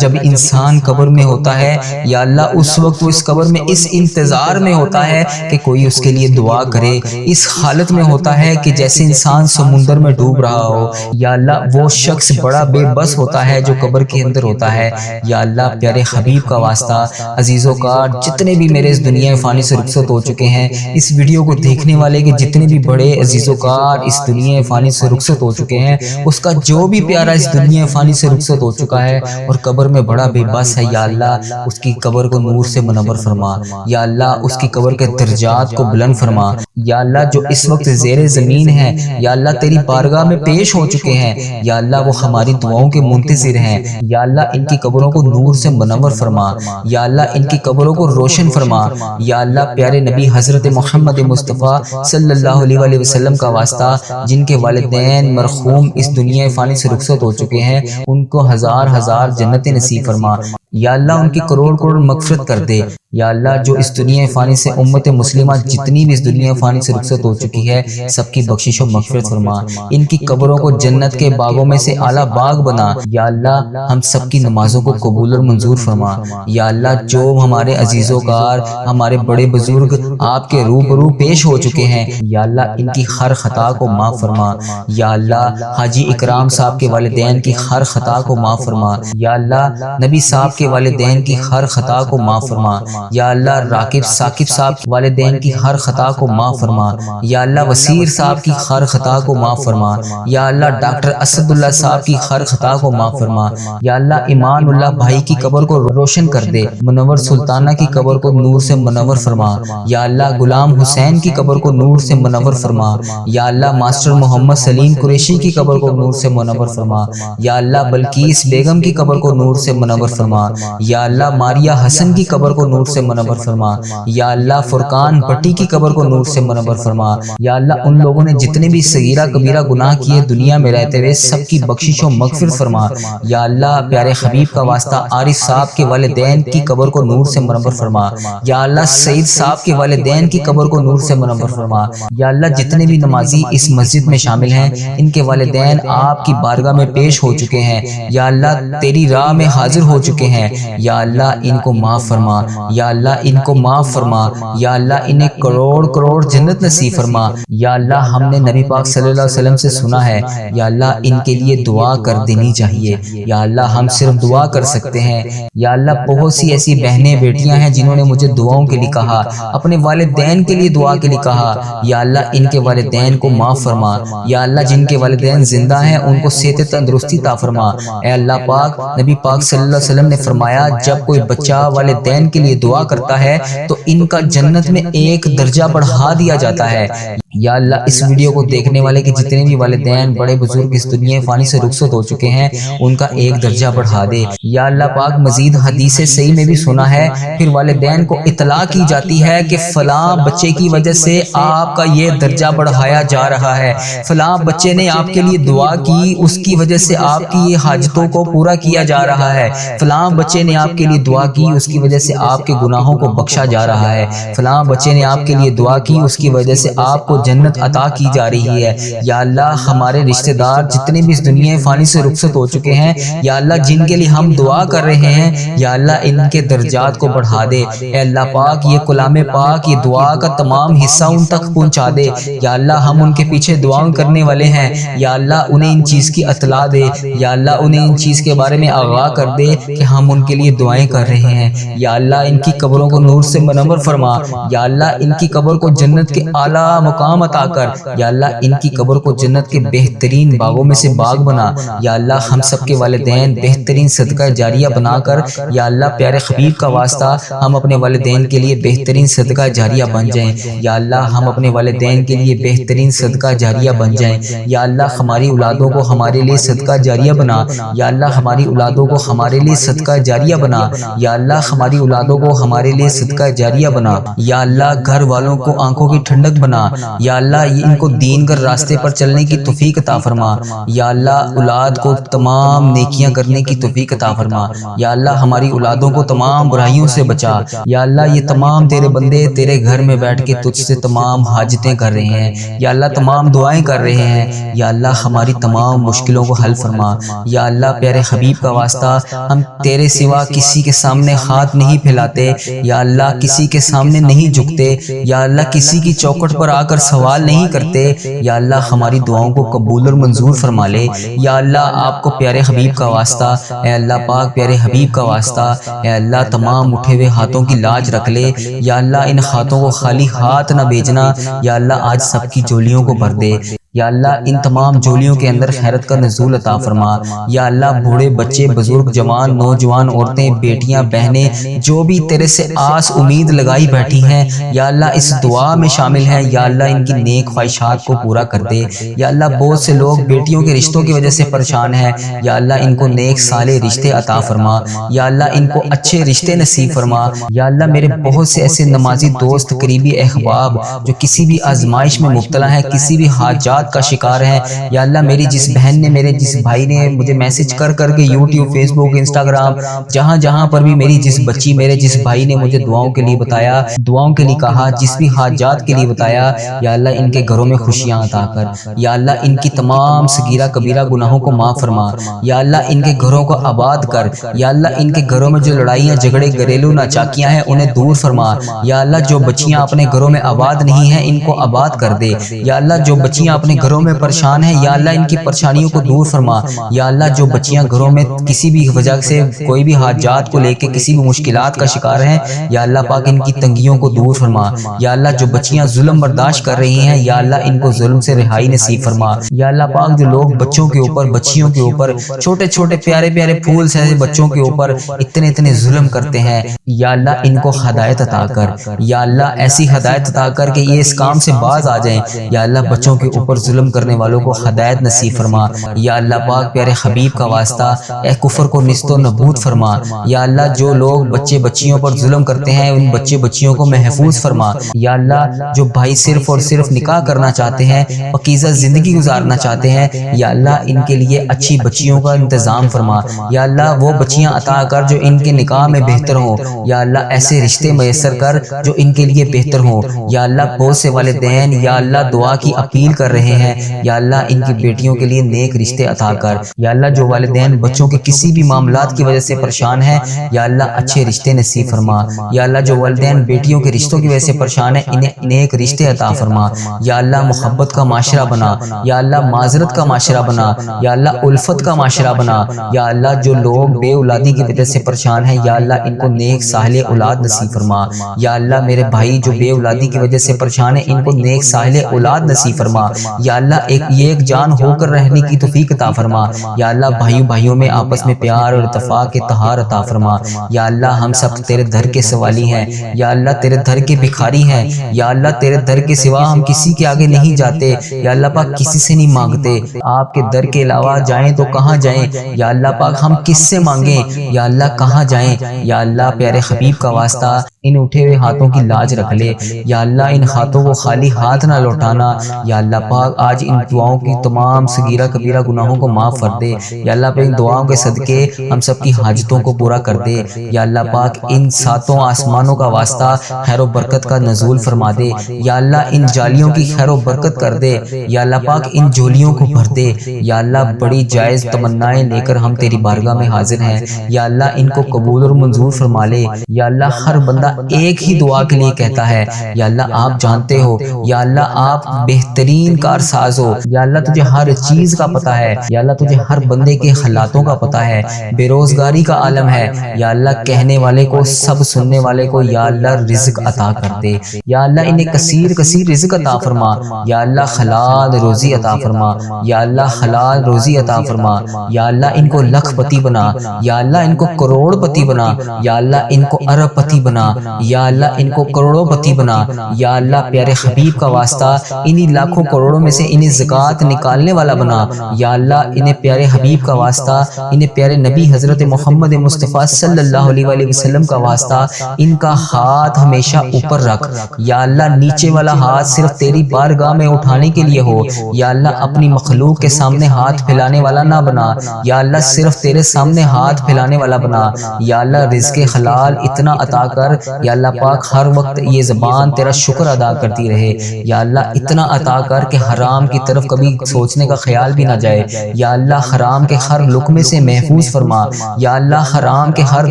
جب انسان قبر میں ہوتا ہے یا اللہ اس وقت وہ اس قبر میں اس انتظار میں ہوتا ہے کہ کوئی اس کے لیے دعا کرے، اس حالت میں ہوتا ہے کہ جیسے انسان سمندر میں ڈوب رہا ہو۔ یا اللہ وہ شخص بڑا بے بس ہوتا ہے جو قبر کے اندر ہوتا ہے۔ یا اللہ پیارے حبیب کا واسطہ عزیزوں کا جتنے بھی میرے اس دنیا فانی سے رخصت ہو چکے ہیں، اس ویڈیو کو دیکھنے والے کے جتنے بھی بڑے عزیزوں کا اس دنیا فانی سے رخصت ہو چکے ہیں، اس کا جو بھی پیارا اس دنیا فانی سے رخصت ہو چکا ہے اور قبر میں بڑا بے بس ہے، یا اللہ اس کی قبر کو نور سے منور فرما۔ یا اللہ اس کی قبر کے درجات کو بلند فرما۔ یا اللہ جو اس وقت زیر زمین ہے یا اللہ تیری بارگاہ میں پیش ہو چکے ہیں، یا اللہ وہ ہماری دعاؤں کے منتظر ہیں، یا اللہ ان کی قبروں کو نور سے منور فرما۔ یا اللہ ان کی قبروں کو روشن فرما۔ یا اللہ پیارے نبی حضرت محمد مصطفیٰ صلی اللہ علیہ وسلم کا واسطہ جن کے والدین مرحوم اس دنیا فانی سے رخصت ہو چکے ہیں، ان کو ہزار ہزار جنت نصیب فرما۔ یا اللہ ان کی کروڑ کروڑ مغفرت کر دے۔ یا اللہ جو اس دنیا فانی سے امت مسلمہ جتنی بھی اس دنیا فانی سے رخصت ہو چکی ہے، سب کی بخشش و مغفرت فرما۔ ان کی قبروں کو جنت کے باغوں میں سے اعلیٰ باغ بنا۔ یا اللہ ہم سب کی نمازوں کو قبول اور منظور فرما۔ یا اللہ جو ہمارے عزیزوں کار ہمارے بڑے بزرگ آپ کے روبرو پیش ہو چکے ہیں، یا اللہ ان کی ہر خطا کو معاف فرما۔ یا اللہ حاجی اکرام صاحب کے والدین کی ہر خطا کو معاف فرما۔ یا اللہ نبی صاحب کے والدین کی ہر خطا کو معاف فرما۔ یا اللہ راکب ثاقب صاحب کے والدین کی ہر خطا کو معاف فرما۔ یا اللہ وسیر صاحب کی ہر خطا کو معاف فرما۔ یا اللہ ڈاکٹر اسد اللہ صاحب کی ہر خطا کو معاف فرما۔ یا اللہ ایمان اللہ بھائی کی قبر کو روشن کر دے۔ منور سلطانہ کی قبر کو نور سے منور فرما۔ یا اللہ غلام حسین کی قبر کو نور سے منور فرما۔ یا اللہ ماسٹر محمد سلیم قریشی کی قبر کو نور سے منور فرما۔ یا اللہ بلقیس بیگم کی قبر کو نور سے منور فرما۔ یا اللہ ماریہ حسن کی قبر کو نور سے منور فرما۔ یا اللہ فرقان بٹی کی قبر کو نور سے منور فرما۔ یا اللہ ان لوگوں نے جتنے بھی صغیرہ کبیرہ گناہ کیے دنیا میں رہتے ہوئے سب کی بخشش و مغفرت فرما۔ یا اللہ پیارے حبیب کا واسطہ عارف صاحب کے والدین کی قبر کو نور سے منور فرما۔ یا اللہ سعید صاحب کے والدین کی قبر کو نور سے منور فرما۔ یا اللہ جتنے بھی نمازی اس مسجد میں شامل ہیں ان کے والدین آپ کی بارگاہ میں پیش ہو چکے ہیں، یا اللہ تیری راہ میں حاضر ہو چکے ہیں، یا اللہ ان کو معاف فرما۔ یا اللہ ان کو معاف فرما۔ یا اللہ انہیں کروڑ کروڑ جنت نصیب فرما۔ یا اللہ ہم نے نبی پاک صلی اللہ علیہ وسلم سے سنا ہے، یا اللہ ان کے لیے دعا کر دینی چاہیے۔ یا اللہ ہم صرف دعا کر سکتے ہیں۔ یا اللہ بہت سی ایسی بہنیں بیٹیاں ہیں جنہوں نے مجھے دعاؤں کے لیے کہا، اپنے والدین کے لیے دعا کے لیے کہا، یا اللہ ان کے والدین کو معاف فرما۔ یا اللہ جن کے والدین زندہ ہیں ان کو صحت تندرستی عطا فرما۔ اے اللہ پاک نبی پاک صلی اللہ علیہ وسلم نے فرمایا جب کوئی بچہ والدین کے لیے دعا کرتا ہے تو ان کا جنت میں ایک درجہ بڑھا دیا جاتا ہے۔ یا اللہ اس ویڈیو کو دیکھنے والے کے جتنے بھی والدین بڑے بزرگ اس دنیا فانی سے رخصت ہو چکے ہیں ان کا ایک درجہ بڑھا دے۔ یا اللہ پاک مزید حدیث صحیح میں بھی سنا ہے، پھر والدین کو اطلاع کی جاتی ہے کہ فلاں بچے کی وجہ سے آپ کا یہ درجہ بڑھایا جا رہا ہے، فلاں بچے نے آپ کے لیے دعا کی اس کی وجہ سے آپ کی یہ حاجتوں کو پورا کیا جا رہا ہے، فلاں بچے نے آپ کے لیے دعا کی اس کی وجہ سے آپ کے گناہوں کو بخشا جا رہا ہے، فلاں بچے نے آپ کے لیے دعا کی اس کی وجہ سے آپ کو جنت عطا کی جا رہی ہے۔ یا اللہ ہمارے رشتہ دار جتنے بھی اس دنیا فانی سے رخصت ہو چکے ہیں، یا اللہ جن کے لیے ہم دعا کر رہے ہیں، یا اللہ ان کے درجات کو بڑھا دے۔ اے اللہ پاک یہ کلام پاک یہ دعا کا تمام حصہ ان تک پہنچا دے۔ یا اللہ ہم ان کے پیچھے دعاؤں کرنے والے ہیں، یا اللہ انہیں ان چیز کی اطلاع دے، یا اللہ انہیں ان چیز کے بارے میں آگاہ کر دے کہ ہم ان کے لیے دعائیں کر رہے ہیں۔ یا اللہ ان کی قبروں کو نور سے منور فرما۔ یا اللہ ان کی قبر کو جنت کے اعلیٰ مقام عطا کر۔ یا اللہ ان کی قبر کو جنت کے بہترین باغوں میں سے باغ بنا۔ یا اللہ ہم سب کے والدین بہترین صدقہ جاریہ بنا کر، یا اللہ پیارے حبیب کا واسطہ ہم اپنے والدین کے لیے بہترین صدقہ جاریہ بن جائیں۔ یا اللہ ہم اپنے والدین کے لیے بہترین صدقہ جاریہ بن جائیں۔ یا اللہ ہماری اولادوں کو ہمارے لیے صدقہ جاریہ بنا۔ یا اللہ ہماری اولادوں کو ہمارے لیے صدقہ جاریہ بنا۔ یا اللہ ہماری اولادوں کو ہمارے لیے صدقہ جاریہ بنا۔ یا اللہ گھر والوں کو آنکھوں کی ٹھنڈک بنا۔ یا اللہ ان کو دین کر راستے پر چلنے کی توفیق عطا فرما، یا اللہ اولاد کو تمام نیکیاں کرنے کی توفیق عطا فرما، یا اللہ ہماری اولادوں کو تمام برائیوں سے بچا، یا اللہ یہ تمام تیرے بندے تیرے گھر میں بیٹھ کے تجھ سے تمام حاجتیں کر رہے ہیں، یا اللہ تمام دعائیں کر رہے ہیں، یا اللہ ہماری تمام مشکلوں کو حل فرما، یا اللہ پیارے حبیب کا واسطہ ہم تیرے سوا کسی کے سامنے ہاتھ نہیں پھیلاتے، یا اللہ کسی کے سامنے نہیں جھکتے، یا اللہ کسی کی چوکھٹ پر آ کر سوال نہیں کرتے، یا اللہ ہماری دعاؤں کو قبول اور منظور فرما لے، یا اللہ آپ کو پیارے حبیب کا واسطہ، اے اللہ پاک پیارے حبیب کا واسطہ، اے اللہ تمام اٹھے ہوئے ہاتھوں کی لاج رکھ لے، یا اللہ ان ہاتھوں کو خالی ہاتھ نہ بھیجنا، یا اللہ آج سب کی جولیوں کو بھر دے، یا اللہ ان تمام جولیوں کے اندر خیرت کا نزول عطا فرما، یا اللہ بوڑھے بچے بزرگ جوان نوجوان عورتیں بیٹیاں بہنیں جو بھی تیرے سے آس امید لگائی بیٹھی ہیں، یا اللہ اس دعا میں شامل ہیں، یا اللہ ان کی نیک خواہشات کو پورا کر دے، یا اللہ بہت سے لوگ بیٹیوں کے رشتوں کی وجہ سے پریشان ہیں، یا اللہ ان کو نیک صالح رشتے عطا فرما، یا اللہ ان کو اچھے رشتے نصیب فرما، یا اللہ میرے بہت سے ایسے نمازی دوست قریبی احباب جو کسی بھی آزمائش میں مبتلا ہیں، کسی بھی حاجات کا شکار ہے، یا اللہ میری جس بہن نے میرے جس بھائی نے مجھے میسج کر کے یوٹیوب فیس بک انسٹاگرام جہاں پر بھی میری جس بچی میرے جس بھائی نے مجھے دعاؤں کے لیے بتایا، دعاؤں کے لیے کہا، جس بھی حاجات کے لیے بتایا، یا اللہ ان کے گھروں میں خوشیاں عطا کر، یا اللہ ان کی تمام صغیرہ کبیرہ گناہوں کو معاف فرما، یا اللہ ان کے گھروں کو آباد کر، یا اللہ ان کے گھروں میں جو لڑائیاں جھگڑے گھریلو ناچاکیاں ہیں انہیں دور فرما، یا اللہ جو بچیاں اپنے گھروں میں آباد نہیں ہیں ان کو آباد کر دے، یا اللہ جو بچیاں اپنے گھروں میں پریشان ہیں یا اللہ ان کی پریشانیوں کو دور فرما، یا اللہ جو بچیاں گھروں میں کسی بھی وجہ سے کوئی بھی حاجات کو لے کے کسی بھی مشکلات کا شکار ہیں، یا اللہ پاک ان کی تنگیوں کو دور فرما، یا اللہ جو بچیاں ظلم برداشت کر رہی ہیں یا اللہ ان کو ظلم سے رہائی نصیب فرما، یا اللہ پاک جو لوگ بچوں کے اوپر بچیوں کے اوپر چھوٹے چھوٹے پیارے پیارے پھول سے بچوں کے اوپر اتنے ظلم کرتے ہیں، یا اللہ ان کو ہدایت عطا کر، یا اللہ ایسی ہدایت عطا کر کہ یہ اس کام سے باز آ جائیں، یا اللہ بچوں کے اوپر ظلم کرنے والوں کو ہدایت نصیب فرما، یا اللہ پاک پیارے حبیب کا واسطہ اے کفر کو نیست و نابود فرما، یا اللہ جو لوگ بچے بچیوں پر ظلم کرتے ہیں ان بچے بچیوں کو محفوظ فرما، یا اللہ جو بھائی صرف اور صرف نکاح کرنا چاہتے ہیں پاکیزہ زندگی گزارنا چاہتے ہیں، یا اللہ ان کے لیے اچھی بچیوں کا انتظام فرما، یا اللہ وہ بچیاں عطا کر جو ان کے نکاح میں بہتر ہوں، یا اللہ ایسے رشتے میسر کر جو ان کے لیے بہتر ہوں، یا اللہ بہت سے والدین یا اللہ دعا کی اپیل کر رہے ہیں، یا اللہ ان کی بیٹیوں کے لیے نیک رشتے عطا کر، یا اللہ جو والدین بچوں کے کسی بھی معاملات کی وجہ سے پریشان ہیں یا اللہ اچھے رشتے نصیب فرما، یا اللہ جو والدین بیٹیوں کے رشتوں کی وجہ سے پریشان ہیں انہیں نیک رشتے عطا فرما، یا اللہ محبت کا معاشرہ بنا، یا اللہ معذرت کا معاشرہ بنا، یا اللہ الفت کا معاشرہ بنا، یا اللہ جو لوگ بے اولادی کی وجہ سے پریشان ہیں یا اللہ ان کو نیک صالح اولاد نصیب فرما، یا اللہ میرے بھائی جو بے اولادی کی وجہ سے پریشان ہیں ان کو نیک صالح اولاد نصیب فرما، یا اللہ ایک جان ہو کر رہنے کی توفیق عطا فرما، یا اللہ بھائیوں میں آپس میں پیار اور اتفاق اتحاد عطا فرما، یا اللہ ہم سب تیرے در کے سوالی ہیں، یا اللہ تیرے در کے بھکاری ہیں، یا اللہ تیرے در کے سوا ہم کسی کے آگے نہیں جاتے، یا اللہ پاک کسی سے نہیں مانگتے، آپ کے در کے علاوہ جائیں تو کہاں جائیں، یا اللہ پاک ہم کس سے مانگیں، یا اللہ کہاں جائیں، یا اللہ پیارے حبیب کا واسطہ ان اٹھے ہوئے ہاتھوں کی لاج رکھ لے، یا اللہ ان ہاتھوں کو خالی ہاتھ نہ لوٹانا، یا اللہ پاک آج ان دعاؤں کی تمام صغیرہ کبیرہ گناہوں کو معاف کر دے، یا اللہ پاک ان دعاؤں کے صدقے ہم سب کی حاجتوں کو پورا کر دے، یا اللہ پاک ان ساتوں آسمانوں کا واسطہ خیر و برکت کا نزول فرما دے، یا اللہ ان جالیوں کی خیر و برکت کر دے، یا اللہ پاک ان جولیوں کو بھر دے، یا اللہ بڑی جائز تمنائیں لے کر ہم تیری بارگاہ میں حاضر ہیں، یا اللہ ان کو قبول اور منظور فرما لے، یا اللہ ہر بندہ ایک ہی دعا کے لیے کہتا ہے، یا اللہ آپ جانتے ہو، یا اللہ آپ بہترین کار ساز ہو، یا اللہ تجھے ہر چیز کا پتہ ہے، یا اللہ تجھے ہر بندے کے حالاتوں کا پتہ ہے، بے روزگاری کا عالم ہے، یا اللہ کہنے والے کو سب سننے والے کو یا اللہ رزق عطا کر دے، یا اللہ انہیں کثیر رزق عطا فرما، یا اللہ حلال روزی عطا فرما، یا اللہ حلال روزی عطا فرما، یا اللہ ان کو لکھ پتی بنا، یا اللہ ان کو کروڑ پتی بنا، یا اللہ ان کو ارب پتی بنا، یا اللہ ان کو کروڑوں پتی بنا، یا اللہ پیارے حبیب کا واسطہ انہی لاکھوں کروڑوں میں سے انہیں زکوٰۃ نکالنے والا بنا، یا اللہ انہیں پیارے حبیب کا واسطہ، انہیں پیارے نبی حضرت محمد مصطفیٰ صلی اللہ علیہ وآلہ وسلم کا واسطہ ان کا ہاتھ ہمیشہ اوپر رکھ، یا اللہ نیچے والا ہاتھ صرف تیری بارگاہ میں اٹھانے کے لیے ہو، یا اللہ اپنی مخلوق کے سامنے ہاتھ پھیلانے والا نہ بنا، یا اللہ صرف تیرے سامنے ہاتھ پھیلانے والا بنا، یا اللہ رزق حلال اتنا عطا کر، یا اللہ پاک ہر وقت یہ زبان تیرا شکر ادا کرتی رہے، یا اللہ اتنا عطا کر کہ حرام کی طرف کبھی سوچنے کا خیال بھی نہ جائے، یا اللہ حرام کے ہر لقمے سے محفوظ فرما، یا اللہ حرام کے ہر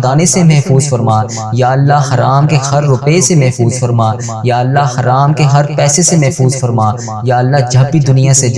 دانے سے محفوظ فرما، یا اللہ حرام کے ہر روپے سے محفوظ فرما، یا اللہ حرام کے ہر پیسے سے محفوظ فرما، یا اللہ جب بھی دنیا سے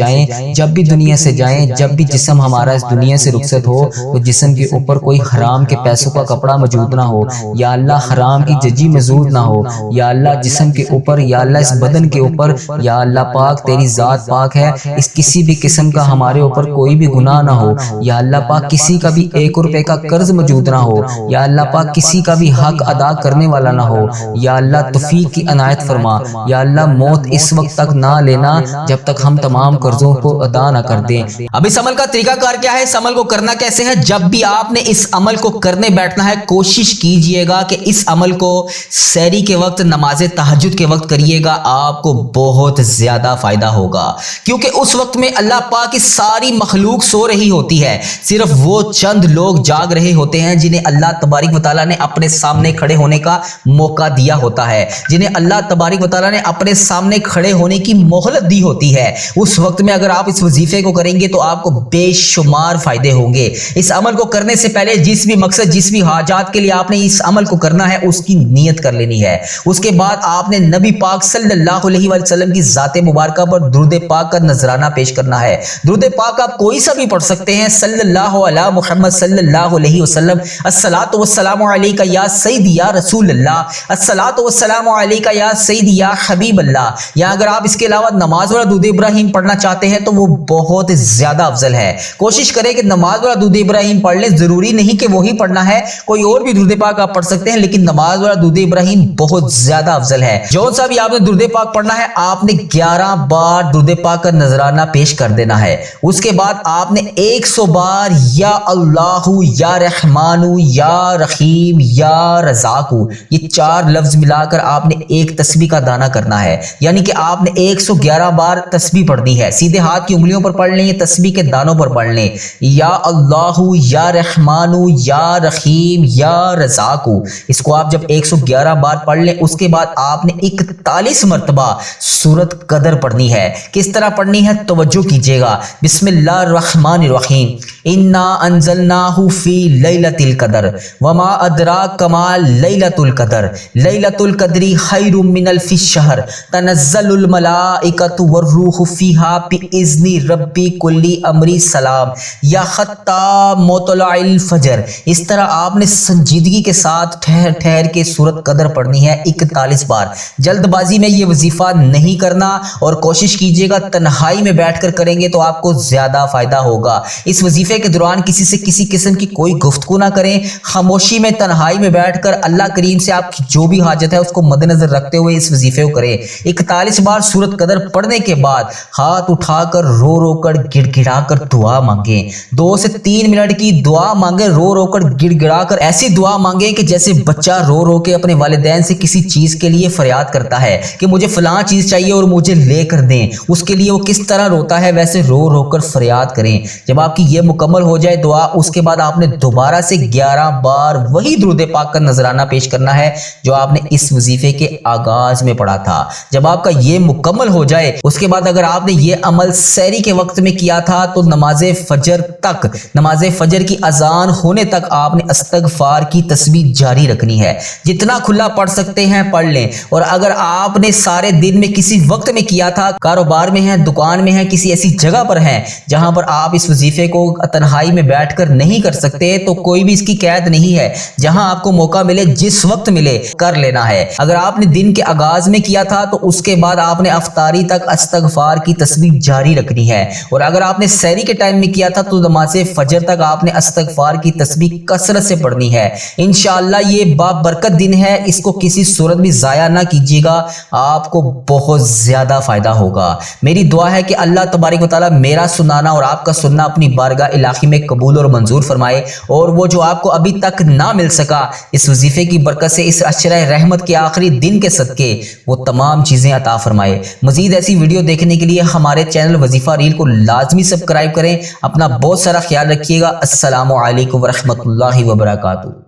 جائیں، جب بھی جسم ہمارا اس دنیا سے رخصت ہو تو جسم کے اوپر کوئی حرام کے پیسوں کا کپڑا موجود نہ ہو، یا اللہ حرام کی ججی موجود نہ ہو، یا اللہ جسم کے اوپر، یا اللہ اس بدن کے اوپر، یا اللہ پاک تیری ذات پاک ہے، اس کسی بھی قسم کا ہمارے اوپر کوئی بھی گناہ نہ ہو، یا اللہ پاک کسی کا بھی 1 روپے کا قرض موجود نہ ہو، یا اللہ پاک کسی کا بھی حق ادا کرنے والا نہ ہو، یا اللہ توفیق کی عنایت فرما، یا اللہ موت اس وقت تک نہ لینا جب تک ہم تمام قرضوں کو ادا نہ کر دیں۔ اب اس عمل کا طریقہ کار کیا ہے، اس عمل کو کرنا کیسے ہے؟ جب بھی آپ نے اس عمل کو کرنے بیٹھنا ہے کوشش کیجئے گا کہ اس عمل کو سحری کے وقت، نماز تہجد کے وقت کریے گا، آپ کو بہت زیادہ فائدہ ہوگا، کیونکہ اس وقت میں اللہ پاک کی ساری مخلوق سو رہی ہوتی ہے، صرف وہ چند لوگ جاگ رہے ہوتے ہیں جنہیں اللہ تبارک و تعالیٰ نے اپنے سامنے کھڑے ہونے کا موقع دیا ہوتا ہے، جنہیں اللہ تبارک و تعالیٰ نے اپنے سامنے کھڑے ہونے کی مہلت دی ہوتی ہے۔ اس وقت میں اگر آپ اس وظیفے کو کریں گے تو آپ کو بے شمار فائدے ہوں گے۔ اس عمل کو کرنے سے پہلے جس بھی مقصد، جس بھی حاجات کے لیے آپ نے اس عمل کو کرنا ہے اس کی نیت کر لینی ہے۔ اس کے بعد آپ نے نبی پاک صلی اللہ علیہ وسلم کی ذات مبارکہ پر درود پاک کا نذرانہ پیش کرنا ہے۔ درود پاک آپ کوئی سا بھی پڑھ سکتے ہیں، صلی اللہ علی محمد صلی اللہ علیہ وسلم، الصلاۃ والسلام علیک یا سیدی یا رسول اللہ، الصلاۃ والسلام علیک یا سیدی یا حبیب اللہ، یا اگر آپ اس کے علاوہ نماز والا درود ابراہیم پڑھنا چاہتے ہیں تو وہ بہت زیادہ افضل ہے۔ کوشش کریں کہ نماز والا درود ابراہیم پڑھ لیں، ضروری نہیں کہ وہی پڑھنا ہے، کوئی اور بھی درود پاک آپ پڑھ سکتے ہیں، لیکن نماز والا درود ابراہیم بہت زیادہ افضل ہے۔ جو سا بھی آپ نے درود پاک پڑھنا ہے، آپ نے 11 بار درود پاک کا نذرانہ پیش کر دینا ہے۔ اس کے بعد آپ نے 100 بار یا اللہ، یا رحمان، یا رحیم، یا رزاق، یہ 4 لفظ ملا کر آپ نے ایک تسبیح کا دانہ کرنا ہے، یعنی کہ آپ نے 111 بار تسبیح پڑھنی ہے۔ سیدھے ہاتھ کی انگلیوں پر پڑھ لیں، یہ تسبیح کے دانوں پر پڑھ لیں، یا اللہ، یا رحمان، یا رحیم، یا رزاق۔ اس کو آپ جب 111 بار پڑھ لیں، اس کے بعد آپ نے 41 مرتبہ سورۃ قدر پڑھنی ہے۔ کس طرح پڑھنی ہے توجہ کیجیے گا۔ بسم اللہ الرحمن الرحیم، انا انزلناہ فی لیلۃ القدر وما ادراک ما لیلۃ القدر، لیلۃ القدر خیر من الف شہر، تنزل الملائکۃ والروح فیہا باذن ربی کل امر سلام، یا حتی مطلع الفجر۔ اس طرح آپ نے سنجیدگی کے ساتھ ٹھہر ٹھہر کے سورۃ قدر پڑھنی ہے 41 بار۔ جلد بازی میں یہ وظیفہ نہیں کرنا، اور کوشش کیجیے گا تنہائی میں بیٹھ کر کریں گے تو آپ کو زیادہ فائدہ ہوگا۔ اس وظیفے کے دوران کسی سے کسی قسم کی کوئی گفتگو نہ کریں، خاموشی میں تنہائی میں بیٹھ کر اللہ کریم سے آپ کی جو بھی حاجت ہے اس کو مد نظر رکھتے ہوئے اس وظیفے کو کریں۔ 41 بار سورۃ قدر پڑھنے کے بعد ہاتھ اٹھا کر رو رو کر گڑ گڑا کر دعا مانگیں، 2 سے 3 منٹ کی دعا مانگیں، رو رو کر گڑ گڑا کر ایسی دعا مانگیں کہ جیسے بچہ رو رو کے اپنے والدین سے کسی چیز کے لیے فریاد کرتا ہے کہ مجھے فلاں چیز چاہیے اور مجھے لے کر دیں، اس کے لیے وہ کس طرح روتا ہے ویسے رو رو کر فریاد کریں۔ جب آپ کی یہ مکمل ہو جائے دعا، اس کے بعد آپ نے دوبارہ سے 11 بار وہی درود پاک کا نذرانہ پیش کرنا ہے جو آپ نے اس وظیفے کے آغاز میں پڑھا تھا۔ جب آپ کا یہ مکمل ہو جائے، اس کے بعد اگر آپ نے یہ عمل سحری کے وقت میں کیا تھا تو نماز فجر تک، نماز فجر کی اذان ہونے تک آپ نے استغفار کی تسبیح جاری رکھنی ہے۔ جتنا کھلا پڑھ سکتے ہیں پڑھ لیں، اور اگر آپ نے سارے دن میں کسی وقت میں کیا تھا، کاروبار میں ہیں، دکان میں ہیں، کسی ایسی جگہ پر ہیں جہاں پر آپ اس وظیفے کو تنہائی میں بیٹھ کر نہیں کر سکتے، تو کوئی بھی اس کی قید نہیں ہے، جہاں آپ کو موقع ملے، جس وقت ملے کر لینا ہے۔ اگر آپ نے دن کے آغاز میں کیا تھا تو اس کے بعد آپ نے افطاری تک استغفار کی تسبیح جاری رکھنی ہے، اور اگر آپ نے سحری کے ٹائم میں کیا تھا تو نماز فجر تک آپ نے استغفار کی تسبیح کثرت سے پڑھنی ہے۔ انشاءاللہ یہ بابرکت دن ہے، اس کو کسی صورت بھی ضائع نہ کیجیے گا، آپ کو بہت زیادہ فائدہ ہوگا۔ میری دعا ہے کہ اللہ تبارک و تعالیٰ میرا سنانا اور آپ کا سننا اپنی بارگاہ الہی میں قبول اور منظور فرمائے، اور وہ جو آپ کو ابھی تک نہ مل سکا اس وظیفے کی برکت سے، اس عشرہ رحمت کے آخری دن کے صدقے وہ تمام چیزیں عطا فرمائے۔ مزید ایسی ویڈیو دیکھنے کے لیے ہمارے چینل وظیفہ ریل کو لازمی سبسکرائب کریں۔ اپنا بہت سارا خیال رکھیے گا۔ السلام علیکم ورحمۃ اللہ وبرکاتہ۔